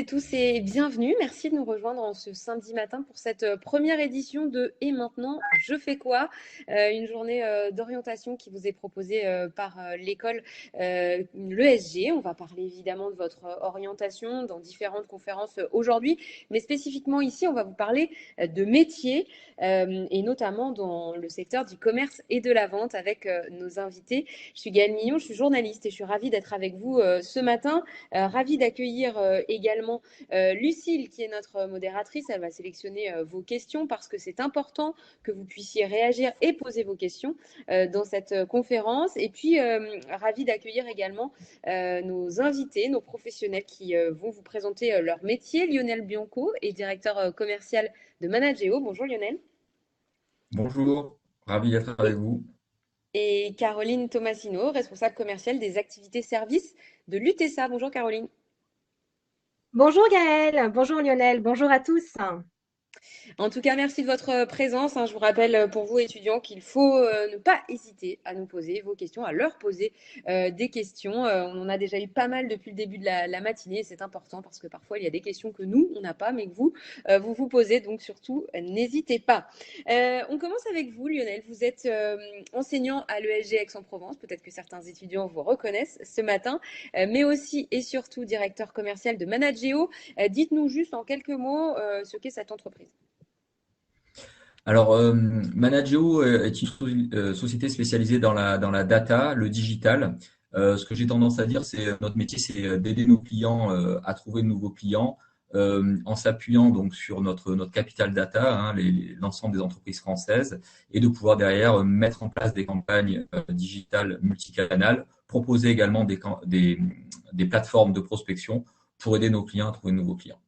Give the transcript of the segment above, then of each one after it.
et tous et bienvenue. Merci de nous rejoindre en ce samedi matin pour cette première édition de Et maintenant, je fais quoi? Une journée d'orientation qui vous est proposée par l'école l'ESG. On va parler évidemment de votre orientation dans différentes conférences aujourd'hui, mais spécifiquement ici, on va vous parler de métiers et notamment dans le secteur du commerce et de la vente avec nos invités. Je suis Gaëlle Mignon, je suis journaliste et je suis ravie d'être avec vous ce matin. Ravie d'accueillir également Lucille, qui est notre modératrice. Elle va sélectionner vos questions parce que c'est important que vous puissiez réagir et poser vos questions dans cette conférence. Et puis, ravie d'accueillir également nos invités, nos professionnels qui vont vous présenter leur métier. Lionel Bianco est directeur commercial de Manageo. Bonjour Lionel. Bonjour, ravi d'être avec vous. Et Caroline Tomasino, responsable commerciale des activités services de l'UTESA. Bonjour Caroline. Bonjour Gaëlle, bonjour Lionel, bonjour à tous. En tout cas, merci de votre présence. Je vous rappelle pour vous étudiants qu'il faut ne pas hésiter à nous poser vos questions, à leur poser des questions. On en a déjà eu pas mal depuis le début de la matinée. C'est important parce que parfois il y a des questions que nous on n'a pas, mais que vous vous posez. Donc surtout, n'hésitez pas. On commence avec vous, Lionel. Vous êtes enseignant à l'ESG Aix-en-Provence. Peut-être que certains étudiants vous reconnaissent ce matin, mais aussi et surtout directeur commercial de Manageo. Dites-nous juste en quelques mots ce qu'est cette entreprise. Alors, Manageo est une société spécialisée dans la data, le digital. Ce que j'ai tendance à dire, c'est notre métier, c'est d'aider nos clients à trouver de nouveaux clients en s'appuyant donc sur notre capital data, hein, l'ensemble des entreprises françaises, et de pouvoir derrière mettre en place des campagnes digitales multicanales, proposer également des plateformes de prospection pour aider nos clients à trouver de nouveaux clients.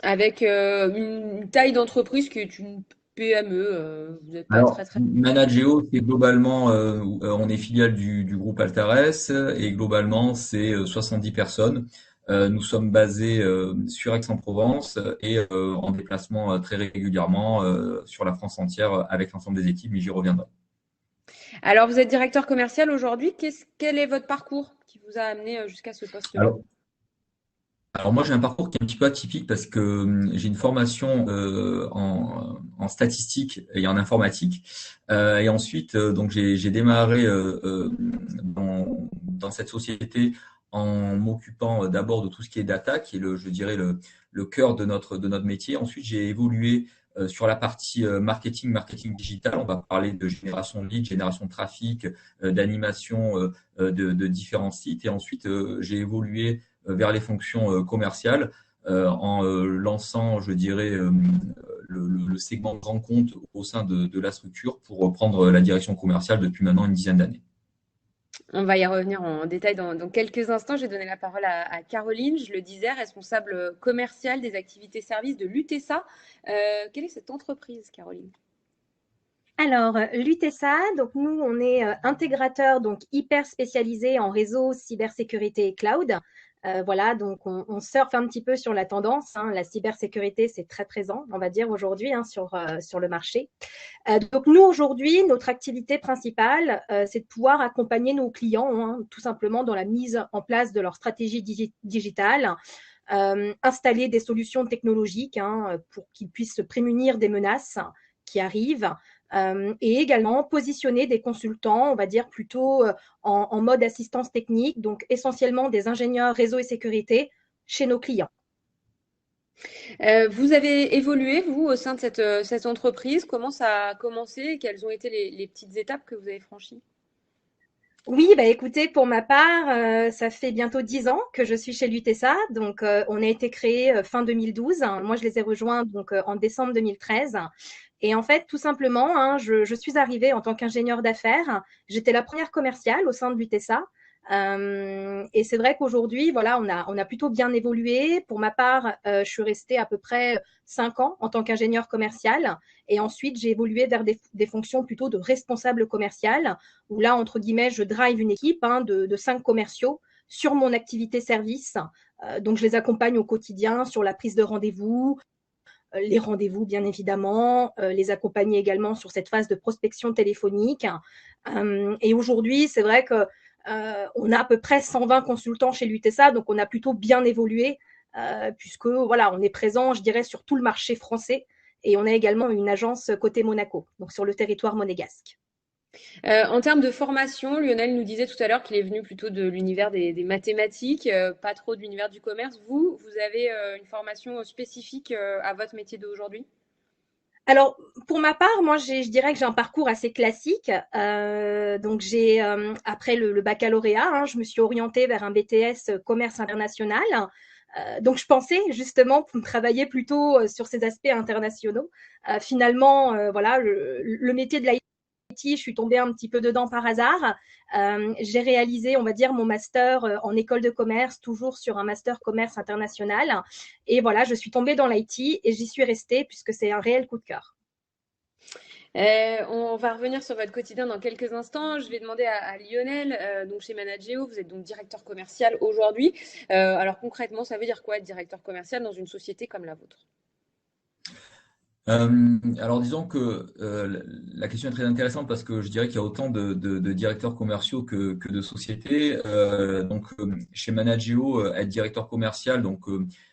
Avec une taille d'entreprise qui est une PME, vous n'êtes pas Alors, très. Manageo, c'est globalement, on est filiale du groupe Altares et globalement, c'est 70 personnes. Nous sommes basés sur Aix-en-Provence et en déplacement très régulièrement sur la France entière avec l'ensemble des équipes, mais j'y reviendrai. Alors, vous êtes directeur commercial aujourd'hui. Quel est votre parcours qui vous a amené jusqu'à ce poste-là? Alors, alors moi, j'ai un parcours qui est un petit peu atypique parce que j'ai une formation en statistique et en informatique. Et ensuite, donc j'ai démarré dans cette société en m'occupant d'abord de tout ce qui est data, qui est je dirais le cœur de notre métier. Ensuite, j'ai évolué sur la partie marketing digital. On va parler de génération de leads, génération de trafic, d'animation de différents sites. Et ensuite, j'ai évolué vers les fonctions commerciales en lançant, je dirais, le segment de grand compte au sein de la structure pour prendre la direction commerciale depuis maintenant une dizaine d'années. On va y revenir en détail dans quelques instants. J'ai donné la parole à Caroline, je le disais, responsable commerciale des activités services de l'UTESA. Quelle est cette entreprise, Caroline? Alors, l'UTESA, donc nous, on est intégrateur donc hyper spécialisé en réseau, cybersécurité et cloud. Voilà, donc on surfe un petit peu sur la tendance, hein. La cybersécurité, c'est très présent, on va dire aujourd'hui, hein, sur le marché. Donc nous, aujourd'hui, notre activité principale, c'est de pouvoir accompagner nos clients, hein, tout simplement dans la mise en place de leur stratégie digitale, installer des solutions technologiques, hein, pour qu'ils puissent se prémunir des menaces qui arrivent, et également positionner des consultants, on va dire plutôt en mode assistance technique, donc essentiellement des ingénieurs réseau et sécurité chez nos clients. Vous avez évolué, vous, au sein de cette entreprise. Comment ça a commencé? Quelles ont été les petites étapes que vous avez franchies? Oui, bah écoutez, pour ma part, ça fait bientôt 10 ans que je suis chez l'UTESA. Donc, on a été créé fin 2012. Moi, je les ai rejoints donc en décembre 2013. Et en fait, tout simplement, hein, je suis arrivée en tant qu'ingénieure d'affaires. J'étais la première commerciale au sein de l'UTESA. Et c'est vrai qu'aujourd'hui, voilà, on a plutôt bien évolué. Pour ma part, je suis restée à peu près 5 ans en tant qu'ingénieure commerciale. Et ensuite, j'ai évolué vers des fonctions plutôt de responsable commercial, où là, entre guillemets, je drive une équipe, hein, de 5 commerciaux sur mon activité service. Donc, je les accompagne au quotidien sur la prise de rendez-vous, les rendez-vous, bien évidemment, les accompagner également sur cette phase de prospection téléphonique. Et aujourd'hui, c'est vrai que on a à peu près 120 consultants chez l'UTESA, donc on a plutôt bien évolué puisque voilà, on est présent, je dirais, sur tout le marché français et on a également une agence côté Monaco, donc sur le territoire monégasque. En termes de formation, Lionel nous disait tout à l'heure qu'il est venu plutôt de l'univers des mathématiques, pas trop de l'univers du commerce. Vous avez une formation spécifique à votre métier d'aujourd'hui? Alors, pour ma part, moi, je dirais que j'ai un parcours assez classique. Donc, après le baccalauréat, hein, je me suis orientée vers un BTS commerce international. Donc, je pensais justement travailler plutôt sur ces aspects internationaux. Finalement, voilà, le métier de l'IT, je suis tombée un petit peu dedans par hasard. J'ai réalisé, on va dire, mon master en école de commerce, toujours sur un master commerce international. Et voilà, je suis tombée dans l'IT et j'y suis restée puisque c'est un réel coup de cœur. On va revenir sur votre quotidien dans quelques instants. Je vais demander à Lionel, donc chez Manageo, vous êtes donc directeur commercial aujourd'hui. Alors concrètement, ça veut dire quoi être directeur commercial dans une société comme la vôtre? Alors disons que la question est très intéressante parce que je dirais qu'il y a autant de directeurs commerciaux que de sociétés. Chez Manageo, être directeur commercial,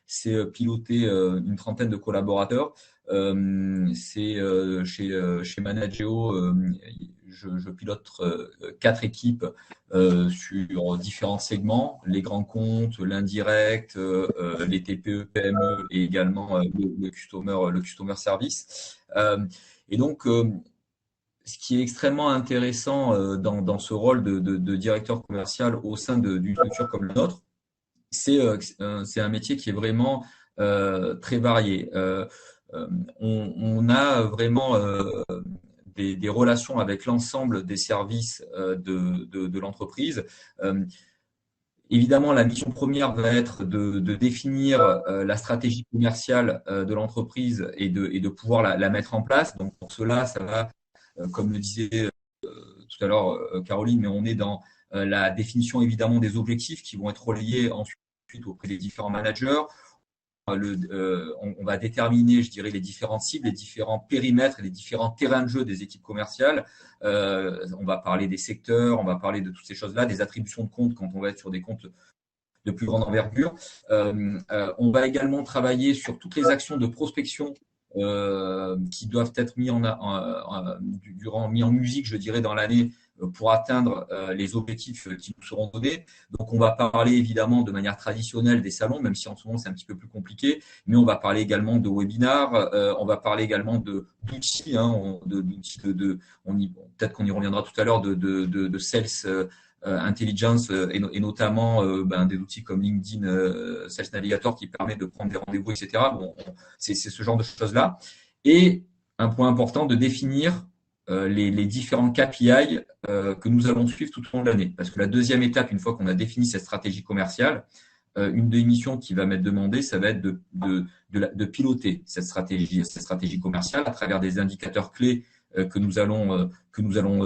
c'est piloter une trentaine de collaborateurs. Chez Manageo, je pilote 4 équipes sur différents segments, les grands comptes, l'indirect, les TPE, PME et également le customer service. Ce qui est extrêmement intéressant dans ce rôle de directeur commercial au sein d'une structure comme la nôtre, c'est un métier qui est vraiment très varié. On a vraiment des relations avec l'ensemble des services de l'entreprise. Évidemment, la mission première va être de définir la stratégie commerciale de l'entreprise et de pouvoir la mettre en place. Donc pour cela, ça va, comme le disait tout à l'heure Caroline, mais on est dans la définition évidemment des objectifs qui vont être relayés ensuite auprès des différents managers. On va déterminer, je dirais, les différentes cibles, les différents périmètres, les différents terrains de jeu des équipes commerciales. On va parler des secteurs, on va parler de toutes ces choses-là, des attributions de comptes quand on va être sur des comptes de plus grande envergure. On va également travailler sur toutes les actions de prospection qui doivent être mis en musique, je dirais, dans l'année pour atteindre les objectifs qui nous seront donnés. Donc, on va parler évidemment de manière traditionnelle des salons, même si en ce moment c'est un petit peu plus compliqué, mais on va parler également de webinars, on va parler également d'outils, peut-être qu'on y reviendra tout à l'heure, de sales intelligence et notamment des outils comme LinkedIn, Sales Navigator qui permet de prendre des rendez-vous, etc. C'est ce genre de choses-là. Et un point important, de définir les différents KPI que nous allons suivre tout au long de l'année. Parce que la deuxième étape, une fois qu'on a défini cette stratégie commerciale, une des missions qui va m'être demandée, ça va être de piloter cette stratégie commerciale à travers des indicateurs clés que nous allons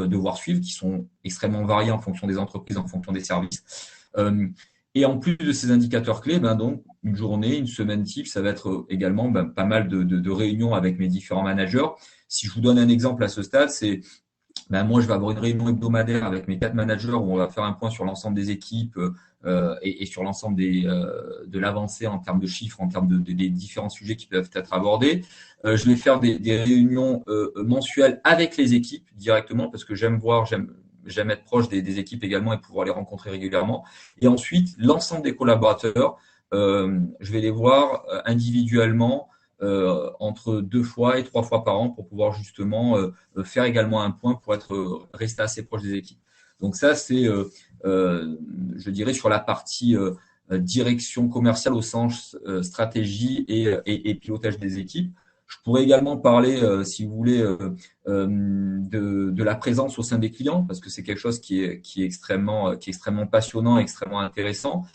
devoir suivre, qui sont extrêmement variés en fonction des entreprises, en fonction des services. Et en plus de ces indicateurs clés, donc une journée, une semaine type, ça va être également pas mal de réunions avec mes différents managers. Si je vous donne un exemple à ce stade, c'est moi, je vais avoir une réunion hebdomadaire avec mes 4 managers où on va faire un point sur l'ensemble des équipes et sur l'ensemble de l'avancée en termes de chiffres, en termes des différents sujets qui peuvent être abordés. Je vais faire des réunions mensuelles avec les équipes directement parce que j'aime être proche des équipes également et pouvoir les rencontrer régulièrement. Et ensuite, l'ensemble des collaborateurs, je vais les voir individuellement entre 2 fois et 3 fois par an pour pouvoir justement faire également un point pour rester assez proche des équipes. Donc ça, c'est, je dirais, sur la partie direction commerciale au sens stratégie et pilotage des équipes. Je pourrais également parler, si vous voulez, de la présence au sein des clients, parce que c'est quelque chose qui est extrêmement passionnant, extrêmement intéressant.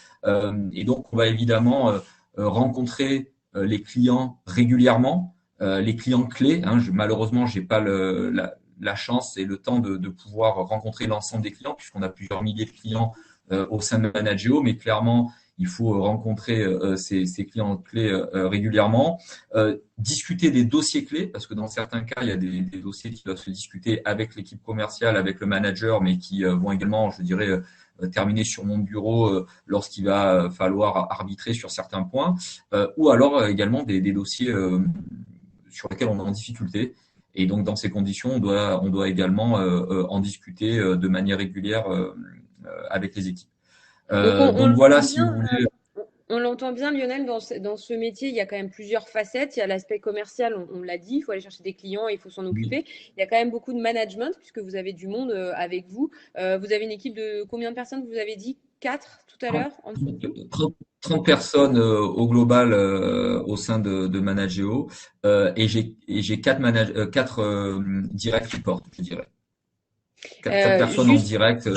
Et donc, on va évidemment rencontrer les clients régulièrement, les clients clés. Malheureusement, j'ai pas la chance et le temps de pouvoir rencontrer l'ensemble des clients, puisqu'on a plusieurs milliers de clients au sein de Manageo, mais clairement, il faut rencontrer ses clients clés régulièrement, discuter des dossiers clés, parce que dans certains cas, il y a des dossiers qui doivent se discuter avec l'équipe commerciale, avec le manager, mais qui vont également, je dirais, terminer sur mon bureau lorsqu'il va falloir arbitrer sur certains points, ou alors également des dossiers sur lesquels on est en difficulté. Et donc, dans ces conditions, on doit également en discuter de manière régulière avec les équipes. On Donc voilà, l'entend si vous bien, voulez. on l'entend bien, Lionel, dans ce métier, il y a quand même plusieurs facettes. Il y a l'aspect commercial, on l'a dit, il faut aller chercher des clients, il faut s'en Oui, occuper. Il y a quand même beaucoup de management, puisque vous avez du monde avec vous. Vous avez une équipe de combien de personnes? Vous avez dit 4 tout à 30, l'heure, en dessous de vous? 30 personnes au global au sein de Manageo, et j'ai quatre direct reports, je dirais. Quatre personnes en Juste direct.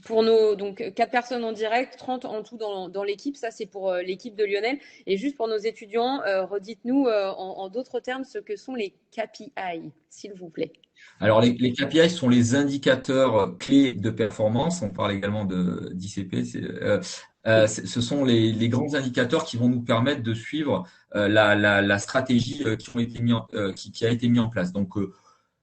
pour nos donc 4 personnes en direct, 30 en tout dans l'équipe, ça c'est pour l'équipe de Lionel. Et juste pour nos étudiants, redites-nous en d'autres termes ce que sont les KPI, s'il vous plaît. Alors, les KPI sont les indicateurs clés de performance. On parle également d'ICP. Ce sont les grands indicateurs qui vont nous permettre de suivre la stratégie qui a été mise en place. Donc,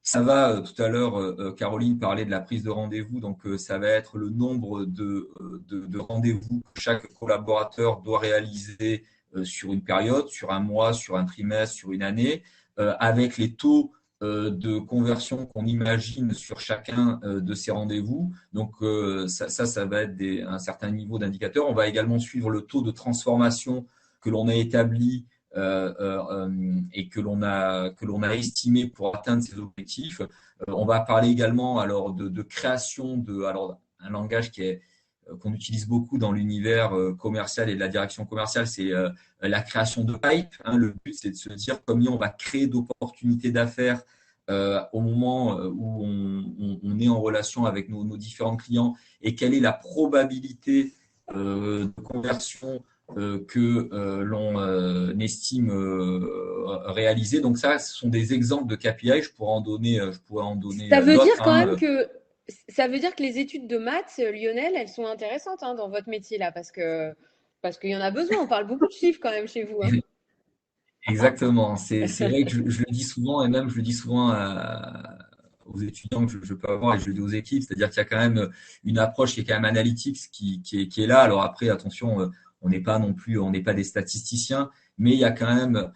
ça va, tout à l'heure, Caroline parlait de la prise de rendez-vous. Donc, ça va être le nombre de rendez-vous que chaque collaborateur doit réaliser sur une période, sur un mois, sur un trimestre, sur une année, avec les taux de conversion qu'on imagine sur chacun de ces rendez-vous. Donc, ça va être un certain niveau d'indicateur. On va également suivre le taux de transformation que l'on a établi et que l'on a estimé pour atteindre ces objectifs. On va parler également alors de création alors un langage qu'on utilise beaucoup dans l'univers commercial et de la direction commerciale, c'est la création de pipe. Le but, c'est de se dire combien on va créer d'opportunités d'affaires au moment où on est en relation avec nos différents clients, et quelle est la probabilité de conversion que l'on estime réaliser. Donc ça, ce sont des exemples de KPI. Je pourrais en donner Ça veut dire d'autres. quand même que ça veut dire que les études de maths, Lionel, elles sont intéressantes dans votre métier là, parce qu'il y en a besoin. On parle beaucoup de chiffres quand même chez vous, hein. Exactement. C'est vrai que je le dis souvent, et même je le dis souvent aux étudiants que je peux avoir, et je le dis aux équipes, c'est-à-dire qu'il y a quand même une approche qui est quand même analytique qui est là. Alors après, attention, on n'est pas non plus, on n'est pas des statisticiens, mais il y a quand même,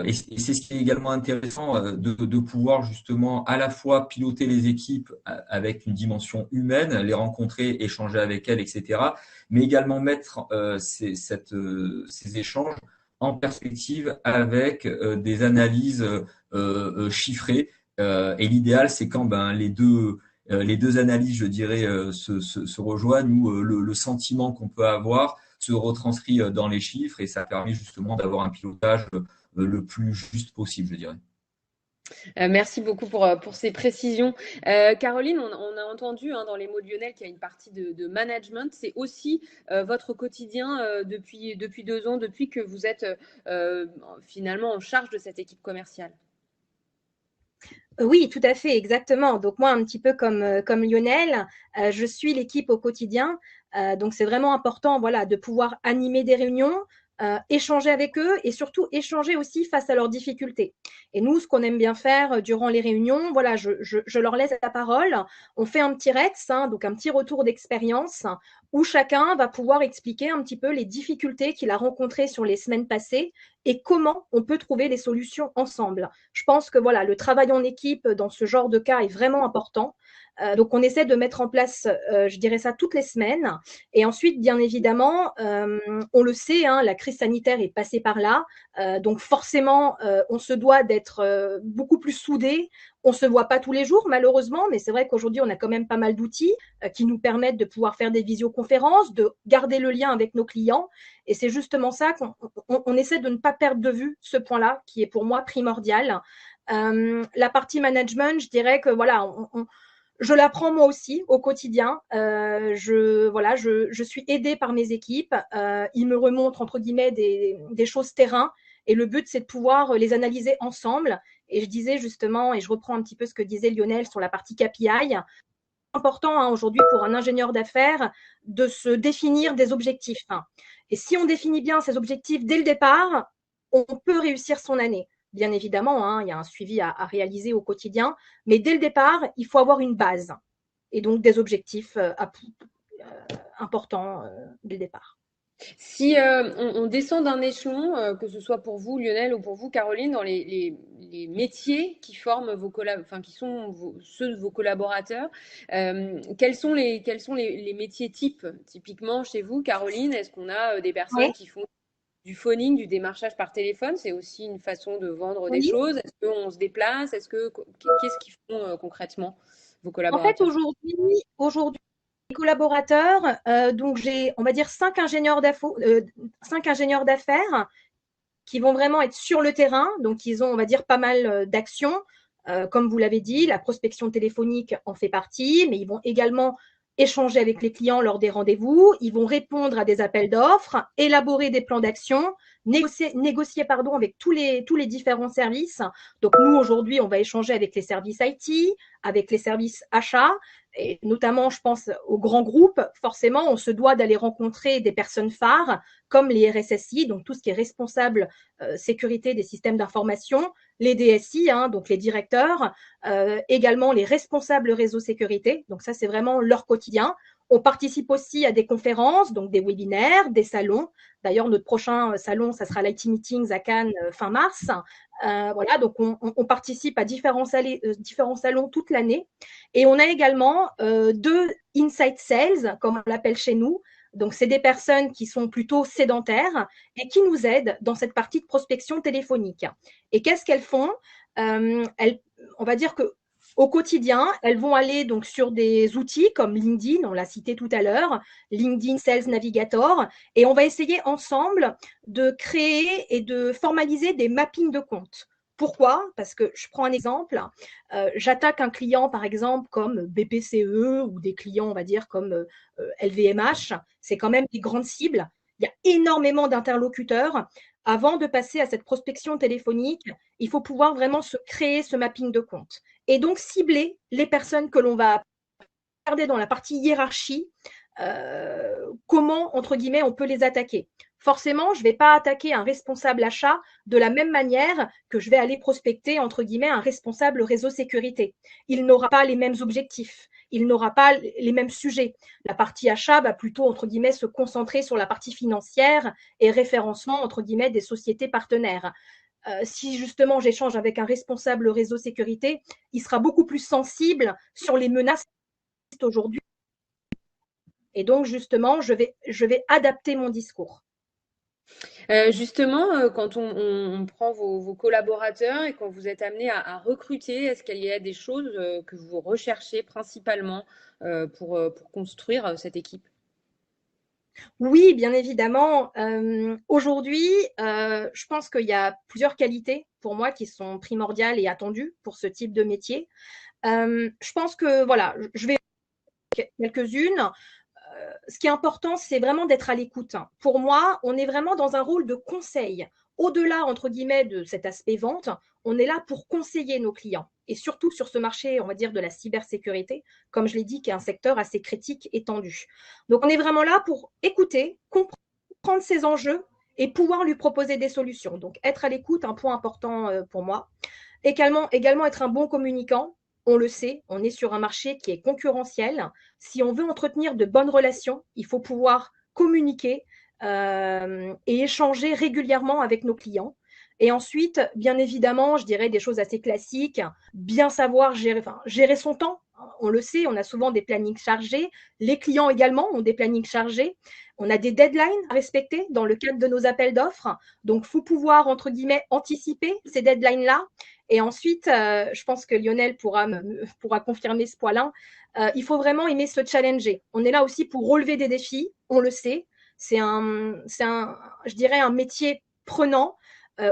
et c'est ce qui est également intéressant, de pouvoir justement à la fois piloter les équipes avec une dimension humaine, les rencontrer, échanger avec elles, etc., mais également mettre ces échanges en perspective avec des analyses chiffrées. Et l'idéal, c'est quand les deux analyses, je dirais, se rejoignent, où le sentiment qu'on peut avoir se retranscrit dans les chiffres, et ça permet justement d'avoir un pilotage le plus juste possible, je dirais. Merci beaucoup pour ces précisions. Caroline, on a entendu dans les mots de Lionel qu'il y a une partie de management. C'est aussi votre quotidien depuis 2 ans, depuis que vous êtes finalement en charge de cette équipe commerciale. Oui, tout à fait, exactement. Donc moi, un petit peu comme Lionel, je suis l'équipe au quotidien. Donc c'est vraiment important, voilà, de pouvoir animer des réunions, échanger avec eux et surtout échanger aussi face à leurs difficultés. Et nous, ce qu'on aime bien faire durant les réunions, voilà, je leur laisse la parole. On fait un petit REX, donc un petit retour d'expérience, où chacun va pouvoir expliquer un petit peu les difficultés qu'il a rencontrées sur les semaines passées et comment on peut trouver les solutions ensemble. Je pense que voilà, le travail en équipe dans ce genre de cas est vraiment important. Donc, on essaie de mettre en place, je dirais ça, toutes les semaines. Et ensuite, bien évidemment, on le sait, la crise sanitaire est passée par là. Donc, forcément, on se doit d'être beaucoup plus soudés. On ne se voit pas tous les jours, malheureusement, mais c'est vrai qu'aujourd'hui, on a quand même pas mal d'outils qui nous permettent de pouvoir faire des visioconférences, de garder le lien avec nos clients. Et c'est justement ça qu'on essaie de ne pas perdre de vue, ce point-là, qui est pour moi primordial. La partie management, je dirais que voilà, je l'apprends moi aussi au quotidien. Je suis aidée par mes équipes. Ils me remontrent entre guillemets des choses terrain. Et le but, c'est de pouvoir les analyser ensemble. Et je disais justement, et je reprends un petit peu ce que disait Lionel sur la partie KPI, important aujourd'hui pour un ingénieur d'affaires de se définir des objectifs. Et si on définit bien ces objectifs dès le départ, on peut réussir son année. Bien évidemment, il y a un suivi à réaliser au quotidien, mais dès le départ, il faut avoir une base et donc des objectifs importants dès le départ. Si on descend d'un échelon, que ce soit pour vous, Lionel, ou pour vous, Caroline, dans les métiers qui forment qui sont ceux de vos collaborateurs, quels sont les métiers types, typiquement chez vous, Caroline? Est-ce qu'on a des personnes qui font du phoning, du démarchage par téléphone? C'est aussi une façon de vendre des choses. Est-ce qu'on se déplace? Qu'est-ce qu'ils font concrètement, vos collaborateurs? En fait, aujourd'hui, les collaborateurs, donc j'ai, on va dire, 5 ingénieurs d'affaires qui vont vraiment être sur le terrain. Donc, ils ont, on va dire, pas mal d'actions. Comme vous l'avez dit, la prospection téléphonique en fait partie, mais ils vont également échanger avec les clients lors des rendez-vous. Ils vont répondre à des appels d'offres, élaborer des plans d'action, négocier avec tous les différents services. Donc, nous, aujourd'hui, on va échanger avec les services IT, avec les services achats, et notamment, je pense aux grands groupes. Forcément, on se doit d'aller rencontrer des personnes phares comme les RSSI, donc tout ce qui est responsable sécurité des systèmes d'information, les DSI, donc les directeurs, également les responsables réseau sécurité. Donc ça, c'est vraiment leur quotidien. On participe aussi à des conférences, donc des webinaires, des salons. D'ailleurs, notre prochain salon, ça sera l'IT Meetings à Cannes fin mars. Voilà, donc on participe à différents salons toute l'année. Et on a également 2 Inside Sales, comme on l'appelle chez nous. Donc, c'est des personnes qui sont plutôt sédentaires et qui nous aident dans cette partie de prospection téléphonique. Et qu'est-ce qu'elles font? On va dire que au quotidien, elles vont aller donc sur des outils comme LinkedIn, on l'a cité tout à l'heure, LinkedIn Sales Navigator, et on va essayer ensemble de créer et de formaliser des mappings de comptes. Pourquoi? Parce que je prends un exemple, j'attaque un client par exemple comme BPCE ou des clients on va dire comme LVMH, c'est quand même des grandes cibles, il y a énormément d'interlocuteurs. Avant de passer à cette prospection téléphonique, il faut pouvoir vraiment se créer ce mapping de compte et donc cibler les personnes que l'on va regarder dans la partie hiérarchie, comment, entre guillemets, on peut les attaquer. Forcément, je ne vais pas attaquer un responsable achat de la même manière que je vais aller prospecter, entre guillemets, un responsable réseau sécurité. Il n'aura pas les mêmes objectifs, il n'aura pas les mêmes sujets. La partie achat va plutôt, entre guillemets, se concentrer sur la partie financière et référencement, entre guillemets, des sociétés partenaires. Si justement j'échange avec un responsable réseau sécurité, il sera beaucoup plus sensible sur les menaces aujourd'hui. Et donc, justement, je vais adapter mon discours. Justement, quand on prend vos collaborateurs et quand vous êtes amené à recruter, est-ce qu'il y a des choses que vous recherchez principalement pour construire cette équipe? Oui, bien évidemment. Aujourd'hui, je pense qu'il y a plusieurs qualités pour moi qui sont primordiales et attendues pour ce type de métier. Je pense que, voilà, je vais quelques-unes. Ce qui est important, c'est vraiment d'être à l'écoute. Pour moi, on est vraiment dans un rôle de conseil. Au-delà, entre guillemets, de cet aspect vente, on est là pour conseiller nos clients. Et surtout sur ce marché, on va dire, de la cybersécurité, comme je l'ai dit, qui est un secteur assez critique et tendu. Donc, on est vraiment là pour écouter, comprendre ses enjeux et pouvoir lui proposer des solutions. Donc, être à l'écoute, un point important pour moi. Également être un bon communicant. On le sait, on est sur un marché qui est concurrentiel. Si on veut entretenir de bonnes relations, il faut pouvoir communiquer et échanger régulièrement avec nos clients. Et ensuite, bien évidemment, je dirais des choses assez classiques, bien savoir gérer son temps. On le sait, on a souvent des plannings chargés. Les clients également ont des plannings chargés. On a des deadlines à respecter dans le cadre de nos appels d'offres. Donc, il faut pouvoir, entre guillemets, anticiper ces deadlines-là. Et ensuite, je pense que Lionel pourra confirmer ce point-là. Il faut vraiment aimer se challenger. On est là aussi pour relever des défis, on le sait. C'est je dirais, un métier prenant.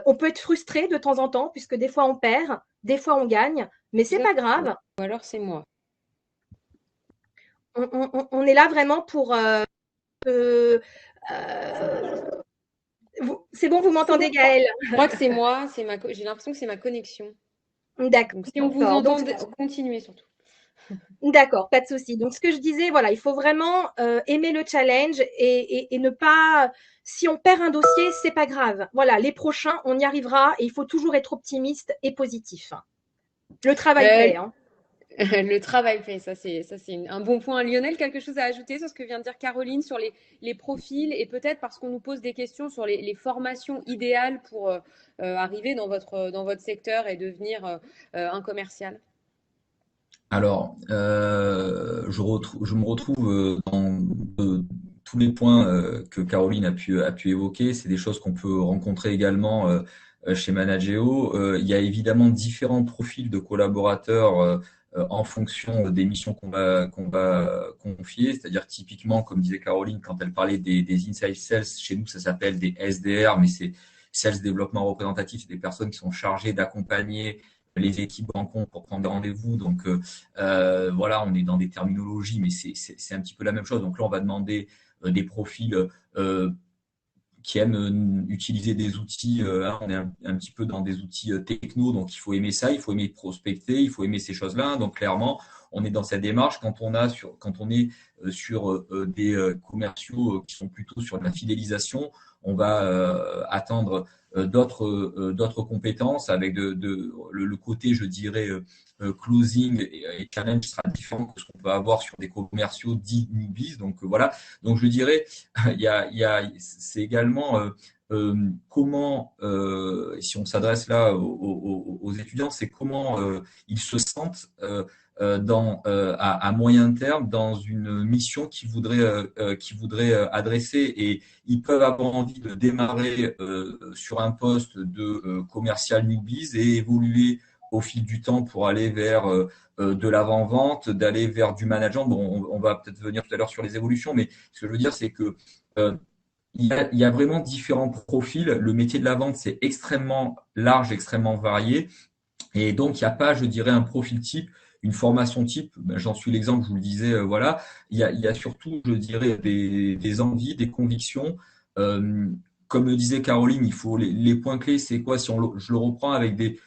On peut être frustré de temps en temps, puisque des fois on perd, des fois on gagne, mais c'est pas grave. Ou alors c'est moi. On est là vraiment pour. C'est bon, vous m'entendez, Gaëlle? Je crois que c'est moi, j'ai l'impression que c'est ma connexion. D'accord. Donc si on vous entend, continuez surtout. D'accord, pas de souci. Donc, ce que je disais, voilà, il faut vraiment aimer le challenge et ne pas. Si on perd un dossier, c'est pas grave. Voilà, les prochains, on y arrivera et il faut toujours être optimiste et positif. Le travail Euh, paie, hein. le travail fait, ça c'est un bon point. Lionel, quelque chose à ajouter sur ce que vient de dire Caroline sur les profils et peut-être parce qu'on nous pose des questions sur les formations idéales pour arriver dans votre secteur et devenir un commercial. Alors, je me retrouve dans tous les points que Caroline a pu évoquer. C'est des choses qu'on peut rencontrer également chez Manageo. Il y a évidemment différents profils de collaborateurs en fonction des missions qu'on va confier. C'est-à-dire typiquement, comme disait Caroline, quand elle parlait des inside sales, chez nous, ça s'appelle des SDR, mais c'est Sales Développement Représentatif. C'est des personnes qui sont chargées d'accompagner les équipes rencontres pour prendre des rendez-vous. Donc, voilà, on est dans des terminologies, mais c'est un petit peu la même chose. Donc là, on va demander des profils qui aiment utiliser des outils. On est un petit peu dans des outils techno, donc il faut aimer ça, il faut aimer prospecter, il faut aimer ces choses-là. Donc clairement, on est dans cette démarche quand on est sur des commerciaux qui sont plutôt sur de la fidélisation, on va attendre d'autres compétences avec le côté, je dirais, closing et challenge sera différent que ce qu'on peut avoir sur des commerciaux dits newbies. Donc voilà. Donc je dirais c'est également comment, si on s'adresse là aux étudiants, c'est comment ils se sentent à moyen terme dans une mission qu'ils voudraient adresser et ils peuvent avoir envie de démarrer sur un poste de commercial newbies et évoluer au fil du temps pour aller vers de l'avant-vente, d'aller vers du management. Bon, on va peut-être venir tout à l'heure sur les évolutions, mais ce que je veux dire, c'est que euh, il y a vraiment différents profils. Le métier de la vente, c'est extrêmement large, extrêmement varié. Et donc, il n'y a pas, je dirais, un profil type, une formation type. Ben, j'en suis l'exemple, je vous le disais, voilà. Il y a surtout, je dirais, des envies, des convictions. Euh, Comme le disait Caroline, il faut les points clés, c'est quoi? Si je le reprends avec des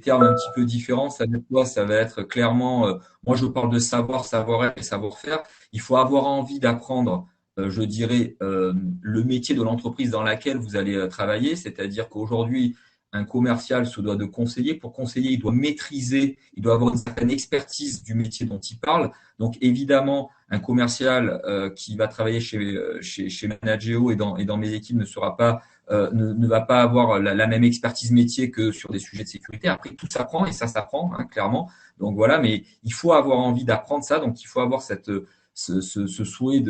termes un petit peu différents, ça veut dire quoi? Ça va être clairement, moi je parle de savoir, savoir-être et savoir-faire. Il faut avoir envie d'apprendre, je dirais, le métier de l'entreprise dans laquelle vous allez travailler. C'est-à-dire qu'aujourd'hui, un commercial se doit de conseiller. Pour conseiller, il doit maîtriser, il doit avoir une certaine expertise du métier dont il parle. Donc évidemment, un commercial qui va travailler chez Manageo et dans mes équipes ne va pas avoir la même expertise métier que sur des sujets de sécurité. Après, tout s'apprend et ça s'apprend, hein, clairement. Donc voilà, mais il faut avoir envie d'apprendre ça. Donc il faut avoir ce souhait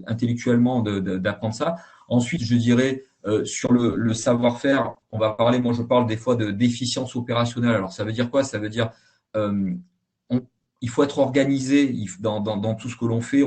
intellectuellement d'apprendre ça. Ensuite, je dirais sur le savoir-faire, on va parler, moi je parle des fois d'efficience opérationnelle. Alors ça veut dire quoi? Ça veut dire euh, on- il faut être organisé dans tout ce que l'on fait.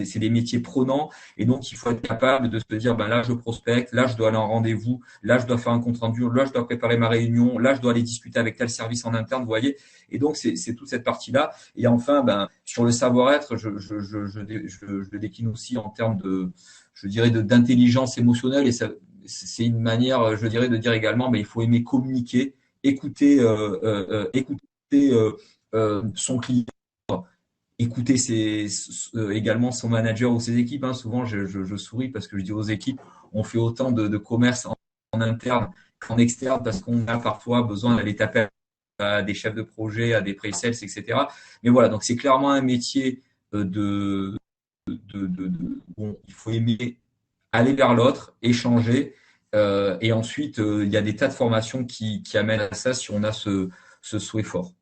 C'est des métiers prenants et donc il faut être capable de se dire, ben là je prospecte, là je dois aller en rendez-vous, là je dois faire un compte rendu, là je dois préparer ma réunion, là je dois aller discuter avec tel service en interne, vous voyez. Et donc c'est toute cette partie-là. Et enfin, ben sur le savoir-être, je le décline aussi en termes je dirais, d'intelligence émotionnelle et ça, c'est une manière, je dirais, de dire également, mais il faut aimer communiquer, écouter son client, écouter également son manager ou ses équipes. Hein. Souvent, je souris parce que je dis aux équipes, on fait autant de commerce en interne qu'en externe parce qu'on a parfois besoin d'aller taper à des chefs de projet, à des pre-sales, etc. Mais voilà, donc c'est clairement un métier où il faut aimer aller vers l'autre, échanger. Et ensuite, il y a des tas de formations qui amènent à ça si on a ce souhait fort.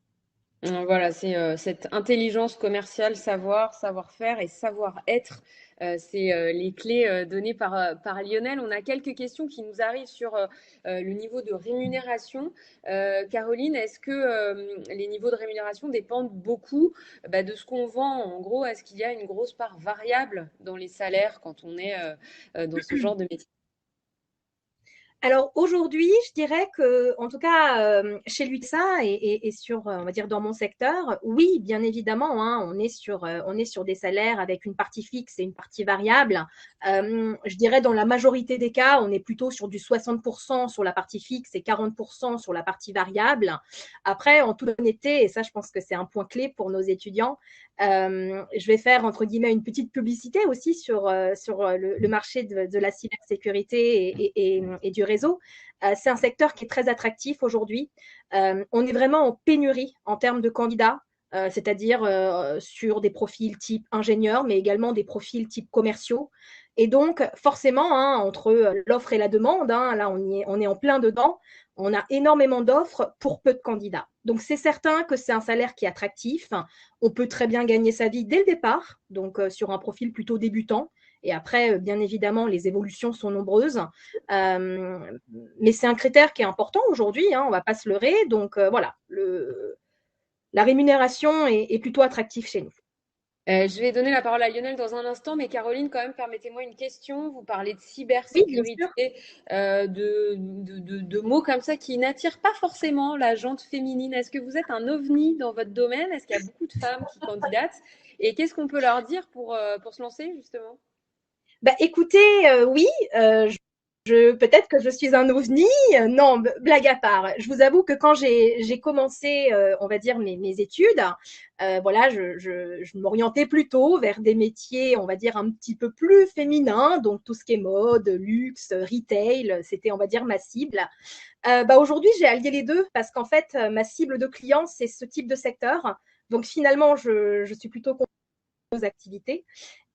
Voilà, c'est cette intelligence commerciale, savoir-faire et savoir-être. C'est les clés données par Lionel. On a quelques questions qui nous arrivent sur le niveau de rémunération. Caroline, est-ce que les niveaux de rémunération dépendent beaucoup de ce qu'on vend? En gros, est-ce qu'il y a une grosse part variable dans les salaires quand on est dans ce genre de métier? Alors aujourd'hui, je dirais que, en tout cas, chez l'UTSA et sur, on va dire dans mon secteur, oui, bien évidemment, hein, on est sur des salaires avec une partie fixe et une partie variable. Je dirais dans la majorité des cas, on est plutôt sur du 60% sur la partie fixe et 40% sur la partie variable. Après, en toute honnêteté, et ça, je pense que c'est un point clé pour nos étudiants, je vais faire entre guillemets une petite publicité aussi sur le marché de la cybersécurité et du réseau. C'est un secteur qui est très attractif aujourd'hui. On est vraiment en pénurie en termes de candidats. C'est-à-dire sur des profils type ingénieur, mais également des profils type commerciaux. Et donc, forcément, hein, entre l'offre et la demande, hein, là, on est en plein dedans, on a énormément d'offres pour peu de candidats. Donc, c'est certain que c'est un salaire qui est attractif. On peut très bien gagner sa vie dès le départ, donc sur un profil plutôt débutant. Et après, bien évidemment, les évolutions sont nombreuses. Mais c'est un critère qui est important aujourd'hui, hein, on ne va pas se leurrer. Donc, voilà, la rémunération est plutôt attractive chez nous. Je vais donner la parole à Lionel dans un instant, mais Caroline, quand même, permettez-moi une question. Vous parlez de Oui, bien sûr. cybersécurité, de mots comme ça qui n'attirent pas forcément la gente féminine. Est-ce que vous êtes un ovni dans votre domaine? Est-ce qu'il y a beaucoup de femmes qui candidatent? Et qu'est-ce qu'on peut leur dire pour se lancer, justement? Bah, écoutez, oui, peut-être que je suis un ovni. Non, blague à part. Je vous avoue que quand j'ai commencé, on va dire mes études, voilà, je m'orientais plutôt vers des métiers, on va dire un petit peu plus féminins, donc tout ce qui est mode, luxe, retail, c'était, on va dire, ma cible. Bah, aujourd'hui, j'ai allié les deux parce qu'en fait, ma cible de clients, c'est ce type de secteur. Donc finalement, je suis plutôt aux activités.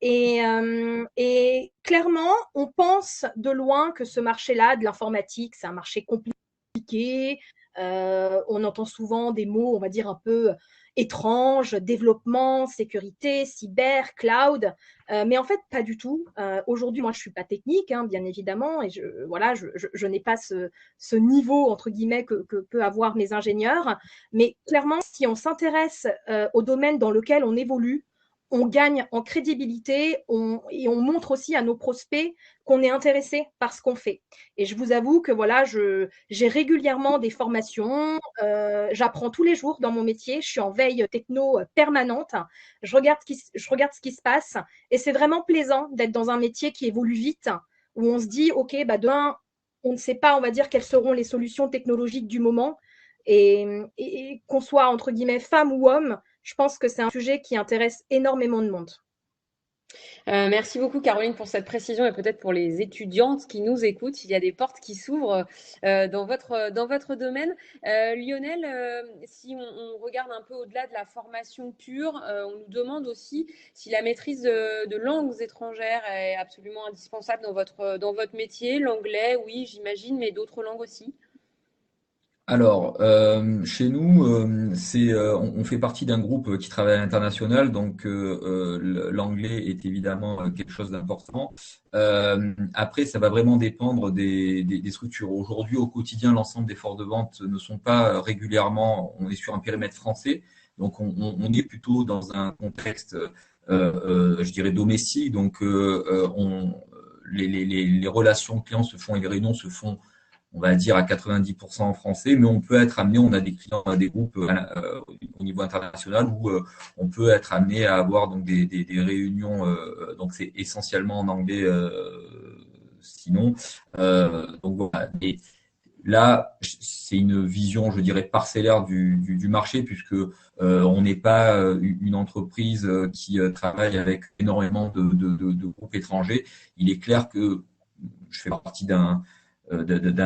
Et clairement, on pense de loin que ce marché-là, de l'informatique, c'est un marché compliqué. On entend souvent des mots, on va dire, un peu étranges, développement, sécurité, cyber, cloud. Mais en fait, pas du tout. Aujourd'hui, moi, je suis pas technique, hein, bien évidemment, et je n'ai pas ce niveau, entre guillemets, que peuvent avoir mes ingénieurs. Mais clairement, si on s'intéresse au domaine dans lequel on évolue, on gagne en crédibilité et on montre aussi à nos prospects qu'on est intéressé par ce qu'on fait. Et je vous avoue que voilà, j'ai régulièrement des formations, j'apprends tous les jours dans mon métier, je suis en veille techno permanente, je regarde ce qui se passe et c'est vraiment plaisant d'être dans un métier qui évolue vite, où on se dit, ok, bah demain, on ne sait pas, on va dire, quelles seront les solutions technologiques du moment et qu'on soit, entre guillemets, femme ou homme, je pense que c'est un sujet qui intéresse énormément de monde. Merci beaucoup, Caroline, pour cette précision et peut-être pour les étudiantes qui nous écoutent. Il y a des portes qui s'ouvrent dans votre domaine. Lionel, si on regarde un peu au-delà de la formation pure, on nous demande aussi si la maîtrise de langues étrangères est absolument indispensable dans votre métier. L'anglais, oui, j'imagine, mais d'autres langues aussi. Alors, chez nous, on fait partie d'un groupe qui travaille à l'international, donc l'anglais est évidemment quelque chose d'important. Après, ça va vraiment dépendre des structures. Aujourd'hui, au quotidien, l'ensemble des forts de vente ne sont pas régulièrement, on est sur un périmètre français, donc on est plutôt dans un contexte, je dirais, domestique. Donc, les relations clients se font et les réunions se font, on va dire, à 90% en français, mais on peut être amené, on a des clients, des groupes au niveau international où on peut être amené à avoir donc des réunions, donc c'est essentiellement en anglais sinon. Donc voilà. Et là, c'est une vision, je dirais, parcellaire du marché puisque on n'est pas une entreprise qui travaille avec énormément de groupes étrangers. Il est clair que je fais partie d'un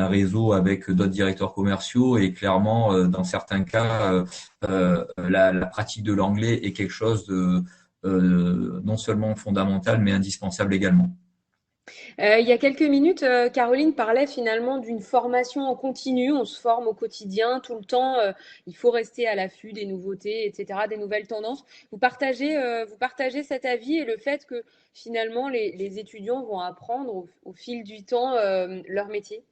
réseau avec d'autres directeurs commerciaux et clairement, dans certains cas, la pratique de l'anglais est quelque chose de non seulement fondamental, mais indispensable également. Il y a quelques minutes, Caroline parlait finalement d'une formation en continu. On se forme au quotidien, tout le temps. Il faut rester à l'affût des nouveautés, etc., des nouvelles tendances. Vous partagez cet avis et le fait que finalement les étudiants vont apprendre au fil du temps leur métier.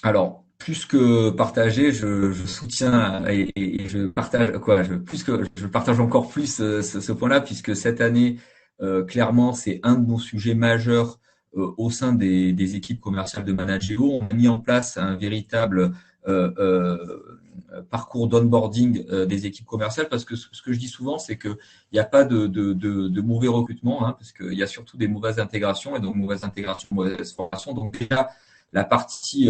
Alors, plus que partager, je soutiens et je partage quoi, plus que je partage encore plus ce point-là puisque cette année, clairement, c'est un de nos sujets majeurs au sein des équipes commerciales de Manageo. On a mis en place un véritable parcours d'onboarding des équipes commerciales, parce que ce que je dis souvent, c'est que il n'y a pas de mauvais recrutement, hein, parce qu'il y a surtout des mauvaises intégrations, et donc mauvaise intégration, mauvaise formation. Donc déjà, la partie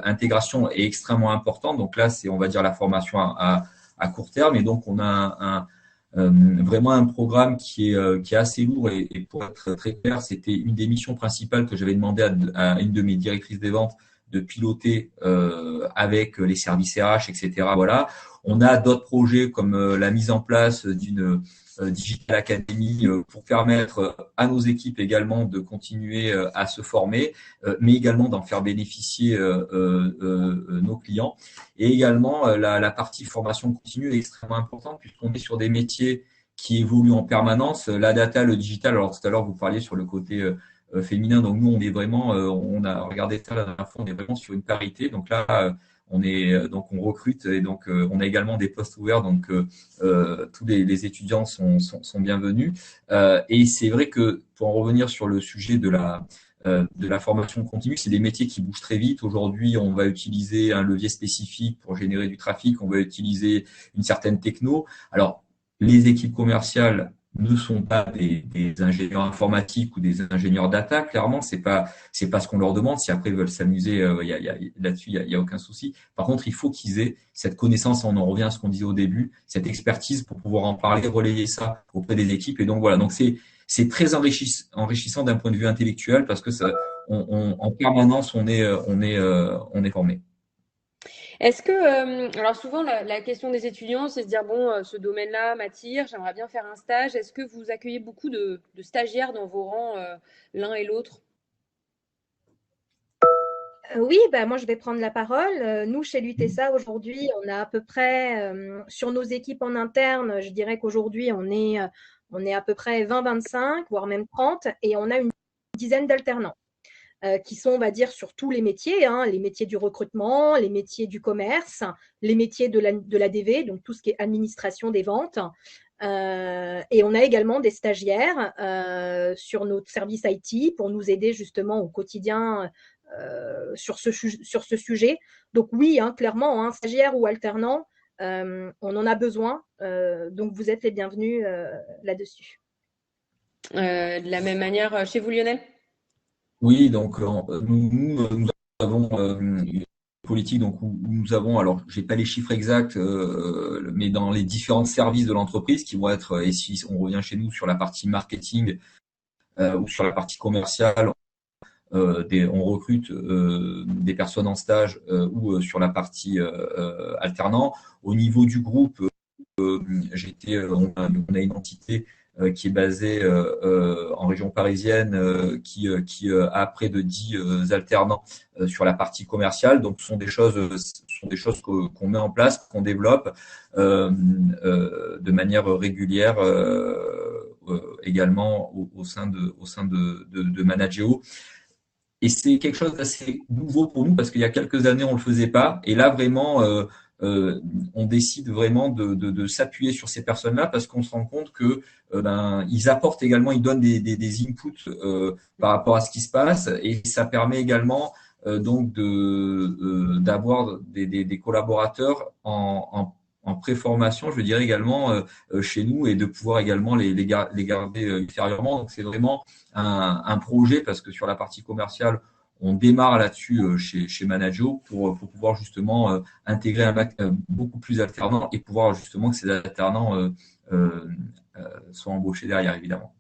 intégration est extrêmement importante. Donc là, c'est, on va dire, la formation à court terme. Et donc, on a vraiment un programme qui est assez lourd. Et pour être très clair, c'était une des missions principales que j'avais demandé à une de mes directrices des ventes de piloter avec les services RH, etc. Voilà. On a d'autres projets comme la mise en place d'une Digital Academy pour permettre à nos équipes également de continuer à se former, mais également d'en faire bénéficier nos clients. Et également, la partie formation continue est extrêmement importante, puisqu'on est sur des métiers qui évoluent en permanence. La data, le digital, alors tout à l'heure, vous parliez sur le côté féminin. Donc nous, on est vraiment, on a regardé ça la dernière fois, on est vraiment sur une parité. Donc là, donc on recrute, et donc on a également des postes ouverts. Donc tous les étudiants sont bienvenus. Et c'est vrai que pour en revenir sur le sujet de la formation continue, c'est des métiers qui bougent très vite. Aujourd'hui, on va utiliser un levier spécifique pour générer du trafic, on va utiliser une certaine techno. Alors, les équipes commerciales ne sont pas des ingénieurs informatiques ou des ingénieurs data. Clairement, c'est pas ce qu'on leur demande. Si après ils veulent s'amuser, là-dessus, il y a aucun souci. Par contre, il faut qu'ils aient cette connaissance. On en revient à ce qu'on disait au début, cette expertise pour pouvoir en parler, relayer ça auprès des équipes. Et donc voilà. Donc c'est très enrichissant d'un point de vue intellectuel, parce que ça, en permanence, on est formé. Est-ce que, alors souvent la question des étudiants, c'est se dire, bon, ce domaine-là m'attire, j'aimerais bien faire un stage. Est-ce que vous accueillez beaucoup de stagiaires dans vos rangs, l'un et l'autre? Oui, bah, moi je vais prendre la parole. Nous, chez l'UTESA, aujourd'hui, on a à peu près, sur nos équipes en interne, je dirais qu'aujourd'hui, on est à peu près 20-25, voire même 30, et on a une dizaine d'alternants. Qui sont, on va dire, sur tous les métiers, hein, les métiers du recrutement, les métiers du commerce, les métiers de la DV, donc tout ce qui est administration des ventes. Et on a également des stagiaires sur notre service IT pour nous aider justement au quotidien sur ce sujet. Donc oui, hein, clairement, hein, stagiaires ou alternants, on en a besoin. Donc vous êtes les bienvenus là-dessus. De la même manière, chez vous, Lionel? Oui, donc nous avons une politique, donc où nous avons, alors j'ai pas les chiffres exacts, mais dans les différents services de l'entreprise qui vont être, et si on revient chez nous sur la partie marketing ou sur la partie commerciale, on recrute des personnes en stage ou sur la partie alternant. Au niveau du groupe, on a une entité qui est basée en région parisienne, qui a près de 10 alternants sur la partie commerciale. Donc, ce sont des choses qu'on met en place, qu'on développe de manière régulière également au sein de Manageo. Et c'est quelque chose d'assez nouveau pour nous, parce qu'il y a quelques années, on le faisait pas. Et là, vraiment, on décide vraiment de s'appuyer sur ces personnes-là, parce qu'on se rend compte que ils apportent également, ils donnent des inputs par rapport à ce qui se passe, et ça permet également donc d'avoir des collaborateurs en préformation, je dirais également chez nous, et de pouvoir également les garder ultérieurement. Donc c'est vraiment un projet, parce que sur la partie commerciale, on démarre là-dessus chez Manageo pour pouvoir justement intégrer beaucoup plus d'alternants, et pouvoir justement que ces alternants soient embauchés derrière, évidemment.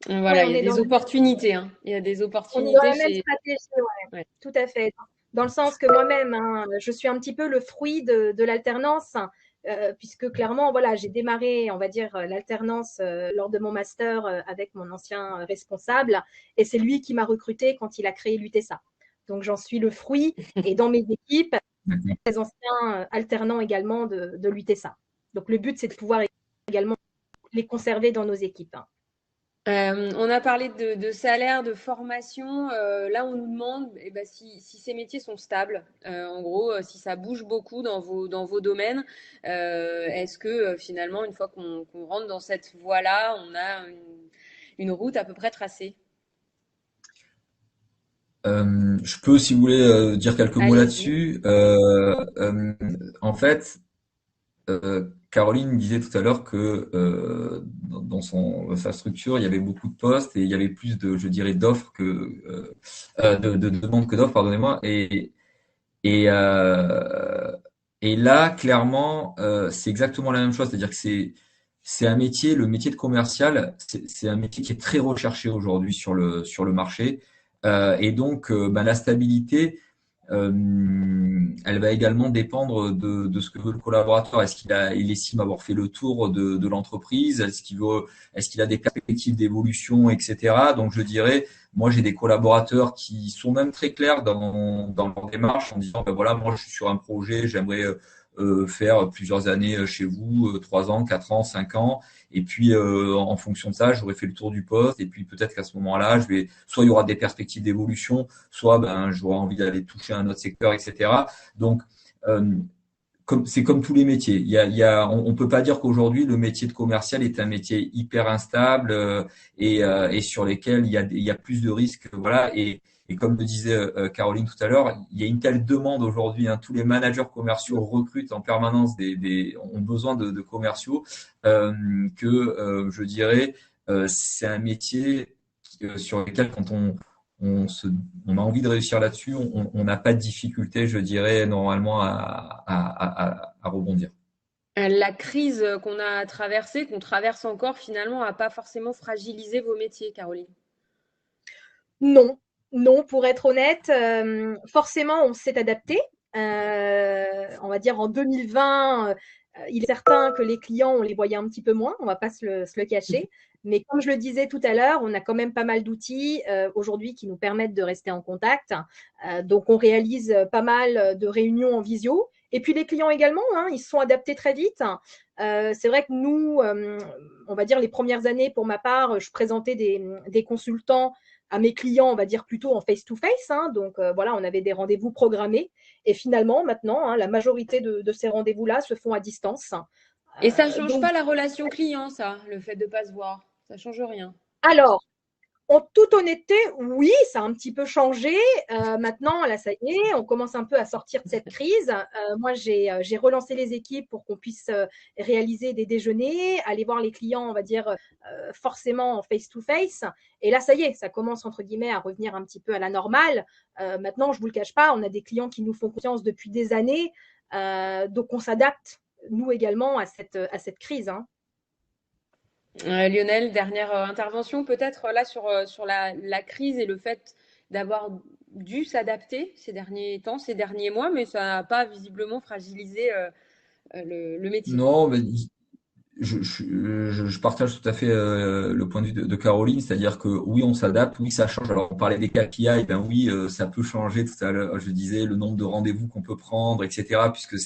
Voilà, Ouais, il y a des opportunités, hein. Il y a des on est dans opportunités la même chez. stratégie, ouais, Ouais. tout à fait. Dans le sens que moi-même, hein, je suis un petit peu le fruit de l'alternance, puisque clairement, voilà, j'ai démarré, on va dire, l'alternance lors de mon master avec mon ancien responsable, et c'est lui qui m'a recruté quand il a créé l'UTESA. Donc j'en suis le fruit, et dans mes équipes, les anciens alternants également de l'UTESA. Donc le but, c'est de pouvoir également les conserver dans nos équipes, hein. On a parlé de salaire, de formation. Là, on nous demande si ces métiers sont stables. En gros, si ça bouge beaucoup dans vos domaines, est-ce que finalement, une fois qu'on rentre dans cette voie-là, on a une route à peu près tracée? Je peux, si vous voulez, dire quelques mots Allez-y. là-dessus. En fait, Caroline disait tout à l'heure que dans sa structure, il y avait beaucoup de postes et il y avait plus de, je dirais, d'offres que de demandes que d'offres, pardonnez-moi. Et, euh, et là, clairement, c'est exactement la même chose. C'est-à-dire que c'est un métier, le métier de commercial, c'est un métier qui est très recherché aujourd'hui sur le marché. Et donc, ben, la stabilité, elle va également dépendre de ce que veut le collaborateur. Il estime avoir fait le tour de l'entreprise? Est-ce qu'il a des perspectives d'évolution, etc. Donc, je dirais, moi, j'ai des collaborateurs qui sont même très clairs dans leur démarche en disant, ben voilà, moi, je suis sur un projet, j'aimerais faire plusieurs années chez vous, 3 ans, 4 ans, 5 ans. Et puis, en fonction de ça, j'aurais fait le tour du poste. Et puis, peut-être qu'à ce moment-là, soit il y aura des perspectives d'évolution, soit ben, j'aurais envie d'aller toucher un autre secteur, etc. Donc, euh, c'est comme tous les métiers. On peut pas dire qu'aujourd'hui le métier de commercial est un métier hyper instable et sur lesquels il y a plus de risques. Voilà. Et comme le disait Caroline tout à l'heure, il y a une telle demande aujourd'hui. Hein, tous les managers commerciaux recrutent en permanence ont besoin de commerciaux que je dirais c'est un métier sur lequel quand on, se, on a envie de réussir là-dessus, on n'a pas de difficulté, je dirais, normalement à rebondir. La crise qu'on a traversée, qu'on traverse encore, finalement, n'a pas forcément fragilisé vos métiers, Caroline. Non, non, pour être honnête, forcément, on s'est adapté. On va dire en 2020, il est certain que les clients, on les voyait un petit peu moins, on va pas se le cacher. Mais comme je le disais tout à l'heure, on a quand même pas mal d'outils aujourd'hui qui nous permettent de rester en contact. Donc, on réalise pas mal de réunions en visio. Et puis les clients également, hein, ils se sont adaptés très vite. C'est vrai que nous, on va dire les premières années, pour ma part, je présentais des consultants à mes clients, on va dire plutôt en face-to-face. Hein, donc voilà, on avait des rendez-vous programmés. Et finalement, maintenant, hein, la majorité de ces rendez-vous-là se font à distance. Et ça ne change Donc, pas la relation client, ça, le fait de ne pas se voir. Ça ne change rien. alors, en toute honnêteté, oui, ça a un petit peu changé. Maintenant, là, ça y est, on commence un peu à sortir de cette crise. Moi, j'ai relancé les équipes pour qu'on puisse réaliser des déjeuners, aller voir les clients, on va dire, forcément en face-to-face. Et là, ça y est, ça commence, entre guillemets, à revenir un petit peu à la normale. Maintenant, je ne vous le cache pas, on a des clients qui nous font confiance depuis des années. Donc, on s'adapte, nous également, à cette crise. Hein. Lionel, dernière intervention peut-être là sur la crise et le fait d'avoir dû s'adapter ces derniers temps, ces derniers mois, mais ça n'a pas visiblement fragilisé le métier. Non, mais je partage tout à fait le point de vue de Caroline, c'est-à-dire que oui, on s'adapte, oui, ça change. Alors, on parlait des KPI, ben oui, ça peut changer tout à l'heure. Je disais le nombre de rendez-vous qu'on peut prendre, etc., puisque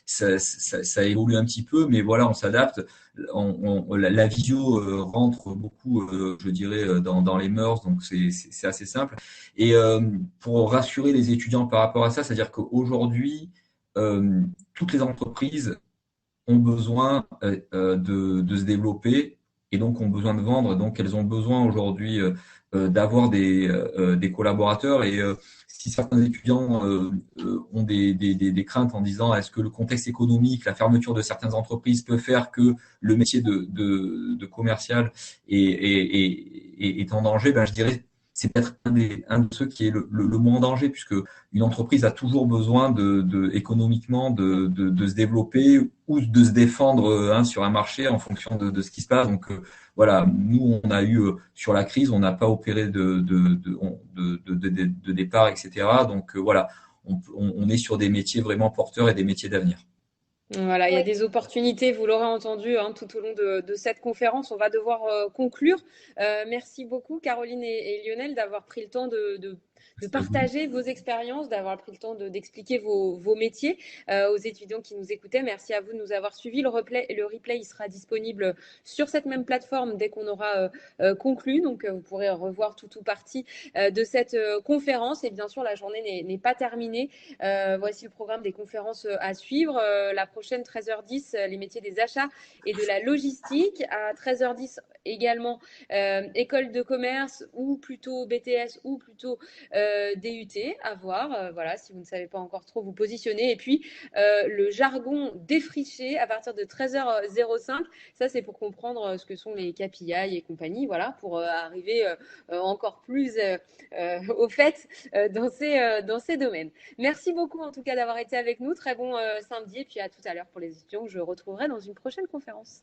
ça évolue un petit peu, mais voilà, on s'adapte. La visio rentre beaucoup, je dirais, dans les mœurs, donc c'est assez simple. Et pour rassurer les étudiants par rapport à ça, c'est-à-dire qu'aujourd'hui, euh, toutes les entreprises ont besoin de se développer et donc ont besoin de vendre. Donc elles ont besoin aujourd'hui d'avoir des collaborateurs. Et si certains étudiants ont des craintes en disant est-ce que le contexte économique, la fermeture de certaines entreprises peut faire que le métier de commercial est en danger, ben, je dirais c'est peut-être un de ceux qui est le moins en danger, puisque une entreprise a toujours besoin économiquement de se développer ou de se défendre hein, sur un marché en fonction de ce qui se passe. Donc voilà, nous on a eu sur la crise, on n'a pas opéré de départ, etc. Donc voilà, on est sur des métiers vraiment porteurs et des métiers d'avenir. Voilà, il y a Oui. des opportunités, vous l'aurez entendu hein, tout au long de cette conférence. On va devoir conclure. Merci beaucoup, Caroline et Lionel, d'avoir pris le temps de C'est à vous. partager vos expériences, d'avoir pris le temps d'expliquer vos métiers aux étudiants qui nous écoutaient. Merci à vous de nous avoir suivis. Le replay il sera disponible sur cette même plateforme dès qu'on aura conclu. Donc, vous pourrez revoir tout ou partie de cette conférence. Et bien sûr, la journée n'est pas terminée. Voici le programme des conférences à suivre. La prochaine, 13h10, les métiers des achats et de la logistique. À 13h10 également, école de commerce ou plutôt BTS ou plutôt DUT à voir. Voilà, si vous ne savez pas encore trop vous positionner. Et puis, le jargon défriché à partir de 13h05, ça c'est pour comprendre ce que sont les KPI et compagnie, voilà, pour arriver encore plus au fait dans ces domaines. Merci beaucoup en tout cas d'avoir été avec nous. Très bon samedi et puis à tout à l'heure pour les étudiants que je retrouverai dans une prochaine conférence.